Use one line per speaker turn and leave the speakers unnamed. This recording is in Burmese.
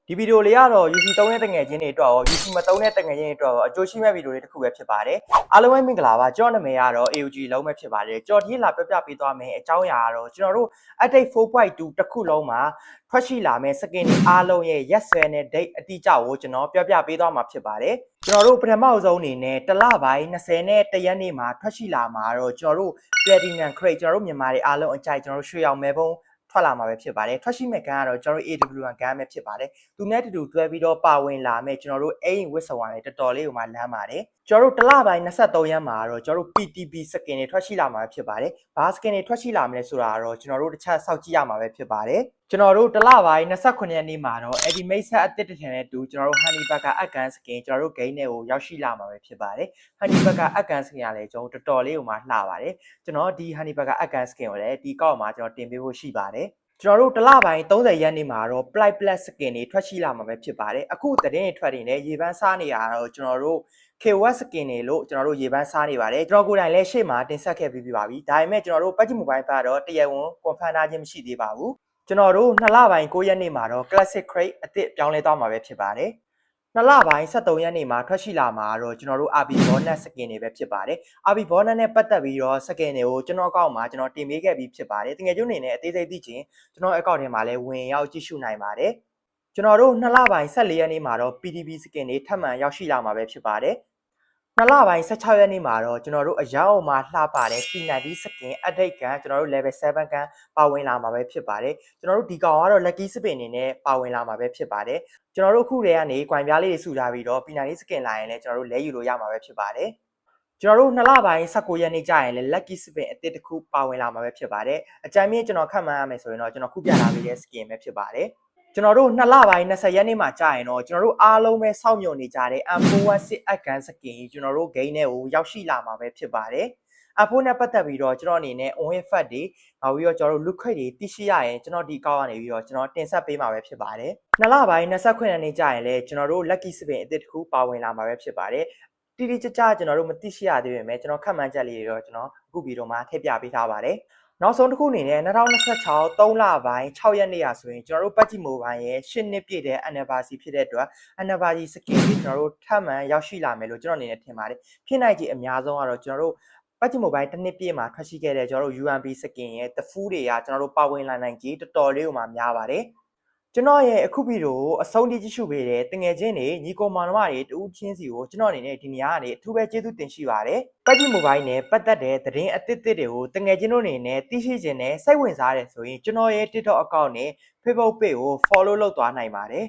ဒီဗီဒီယိုလေးကတော့ UC 3တဲ့တငယ်ချင်းတွေအတွက်ရော UC မ3တဲ့တငယ်ချင်းတွေအတွက်ရောအကျိုးရှိမဲ့ဗီဒီယိုလေးတစ်ခုပဲဖြစ်ပါတယ်အားလုံးပဲမင်္ဂလာပါကျွန်တော်နာမည်ကတော့ AUG လုံးပဲဖြစ်ပါတယ်ကျွန်တော်ဒီလာပြပြပေးသွားမယ်အကြောင်းအရာကတော့ကျွန်တော်တို့ update 4.2 တစ်ခုလုံးမှာထွက်ရှိလာမယ့် skin တွေအားလုံးရဲ့ ရက်စွဲနဲ့ date အတိအကျကိုကျွန်တော်ပြပြပေးသွားမှာဖြစ်ပါတယ်ကျွန်တော်တို့ပထမအဆုံးအနေနဲ့တစ်လပိုင်း20နဲ့1ရက်နေ့မှာထွက်ရှိလာမှာတော့ကျွန်တော်တို့ platinum crate ကျွန်တော်တို့မြန်မာတွေအားလုံးအကြိုက်ကျွန်တော်တို့ရွှေရောင်မဲပုံးထွက်လာမှာပဲဖြစ်ပါတယ်ထွက်ရှိမဲ့ကန်ကတော့ကျွန်တော်တို့ AW1 ကန်ပဲဖြစ်ပါတယ်သူနဲ့တူတူတွဲပြီးတော့ပါဝင်လာမဲ့ကျွန်တော်တို့အိမ်ဝစ်ဆောင်ရတယ်တော်တော်လေးကိုမှလမ်းပါတယ်ကျွန်တော်တို့တစ်လပိုင်း23ရက်မှာတော့ကျွန်တော်တို့ PTB skin တွေထွက်ရှိလာမှာဖြစ်ပါတယ်ဘာ skin တွေထွက်ရှိလာမလဲဆိုတာတော့ကျွန်တော်တို့တစ်ချက်စောင့်ကြည့်ရမှာပဲဖြစ်ပါတယ်ကျွန်တော်တို့တစ်လပိုင်း29ရက်နေ့မှာတော့ Edimate set အသစ်တစ်ထည်နဲ့တူကျွန်တော်တို့ Honey Bug ကအကန် skin ကျွန်တော်တို့ game နဲ့ကိုရောက်ရှိလာမှာပဲဖြစ်ပါတယ် Honey Bug ကအကန် skin ကလည်းကျွန်တော်တော်တော်လေးကိုမှလှပါတယ်ကျွန်တော်ဒီ Honey Bug ကအကန် skin ကိုလည်းဒီကောက်မှာကျွန်တော်တင်ပေးဖို့ရှိပါတယ်ကျွန်တော်တို့တစ်လပိုင်း30ရက်နေ့မှာတော့ Play Plus skin တွေထွက်ရှိလာမှာပဲဖြစ်ပါတယ်အခုသတင်းတွေထွက်နေတယ်ရေပန်းစားနေရတော့ကျွန်တော်တို့ KOS skin တွေလို့ကျွန်တော်တို့ရေပန်းစားနေပါတယ်ကျွန်တော်ကိုယ်တိုင်လည်းရှေ့မှာတင်ဆက်ခဲ့ပြီးပါပြီဒါပေမဲ့ကျွန်တော်တို့ PUBG Mobile ကတော့တရားဝင် confirm ထားခြင်းမရှိသေးပါဘူးကျွန်တော်တို့2လပိုင်း9ရက်နေ့မှာတော့ Classic Crate အသစ်ပြောင်းလဲသွားမှာပဲဖြစ်ပါတယ်2လပိုင်း23ရက်နေ့မှာထွက်ရှိလာမှာတော့ကျွန်တော်တို့ RB bonus skin တွေပဲဖြစ်ပါတယ် RB bonus နဲ့ပတ်သက်ပြီးတော့ skin တွေကိုကျွန်တော်အကောင့်မှာကျွန်တော်တင်ပေးခဲ့ပြီးဖြစ်ပါတယ်တကယ်ကျုံနေနဲ့အသေးစိတ်သိချင်ကျွန်တော်အကောင့်ထဲမှာလည်းဝင်ရောက်ကြည့်ရှုနိုင်ပါတယ်ကျွန်တော်တို့2လပိုင်း14ရက်နေ့မှာတော့ PTB skin တွေထပ်မံရောက်ရှိလာမှာပဲဖြစ်ပါတယ်2လပိုင်း16ရက်နေ့မှာတော့ကျွန်တော်တို့အရောက်မှာလှပတဲ့ P90 skin update ကကျွန်တော်တို့ level 7ကန်ပါဝင်လာမှာပဲဖြစ်ပါတယ်ကျွန်တော်တို့ဒီကောင်ကတော့ lucky spin အနေနဲ့ပါဝင်လာမှာပဲဖြစ်ပါတယ်ကျွန်တော်တို့အခုတည်းကနေ coin ပြားလေးတွေစုထားပြီးတော့ P90 skin လာရင်လည်းကျွန်တော်တို့လဲယူလို့ရမှာပဲဖြစ်ပါတယ်ကျွန်တော်တို့2လပိုင်း19ရက်နေ့ကြာရင်လည်း lucky spin အသစ်တစ်ခုပါဝင်လာမှာပဲဖြစ်ပါတယ်အကြမ်းမြင့်ကျွန်တော်ခန့်မှန်းရမယ်ဆိုရင်တော့ကျွန်တော်ခုပြထားပေးတဲ့ skin ပဲဖြစ်ပါတယ်ကျွန်တော်တို့2လပိုင်း20ရက်နေ့မှာကြာရင်တော့ကျွန်တော်တို့အားလုံးပဲစောင့်မျှော်နေကြတဲ့ M416 Advanced skin ကျွန်တော်တို့ game နဲ့ကိုရောက်ရှိလာမှာပဲဖြစ်ပါတယ်အဖိုးနဲ့ပတ်သက်ပြီးတော့ကျွန်တော်အနေနဲ့ on effect တွေနောက်ပြီးတော့ကျွန်တော်တို့ look crate တွေသိရှိရရင်ကျွန်တော်ဒီကောက်ကနေပြီးတော့ကျွန်တော်တင်ဆက်ပေးမှာပဲဖြစ်ပါတယ်2လပိုင်း29ရက်နေ့ကြာရင်လည်းကျွန်တော်တို့ lucky spin အသစ်တစ်ခုပါဝင်လာမှာပဲဖြစ်ပါတယ်တိတိကျကျကျွန်တော်တို့မသိရှိရသေးပေမဲ့ကျွန်တော်ခန့်မှန်းချက်လေးတွေတော့ကျွန်တော်အခုဗီဒီယိုမှာထည့်ပြပေးထားပါတယ်နောက်ဆုံးတစ်ခုအနေနဲ့2026 3လပိုင်း6ရက်နေ့ရာဆိုရင်ကျွန်တော်တို့ PUBG Mobile ရဲ့8နှစ်ပြည့်တဲ့ anniversary ဖြစ်တဲ့အတွက် anniversary skin တွေကျွန်တော်တို့ထပ်မံရောက်ရှိလာမယ်လို့ကျွန်တော်အနေနဲ့ထင်ပါတယ်ဖြစ်နိုင်ခြေအများဆုံးကတော့ကျွန်တော်တို့PUBG Mobile တစ်နှစ်ပြည့်မှာထွက်ရှိခဲ့တဲ့ကျွန်တော်တို့ UMP skin ရဲ့ The Food တွေကကျွန်တော်တို့ပါဝင်လာနိုင်ကြီးတော်တော်လေးကိုမှများပါတယ်ကျွန်တော်ရဲ့အခုဗီဒီယိုကိုအဆုံးထိကြည့်ရှုပေးတဲ့တငယ်ချင်းတွေညီကိုမောင်နှမတွေတူးချင်းစီကိုကျွန်တော်အနေနဲ့ဒီနေရာကနေအထူးပဲကျေးဇူးတင်ရှိပါတယ်။ PUBG Mobile နဲ့ပတ်သက်တဲ့သတင်းအသစ်တွေကိုတငယ်ချင်းတို့အနေနဲ့သိရှိခြင်းနဲ့စိတ်ဝင်စားတယ်ဆိုရင်ကျွန်တော်ရဲ့ TikTok account နဲ့ Facebook page ကို follow လုပ်သွားနိုင်ပါတယ်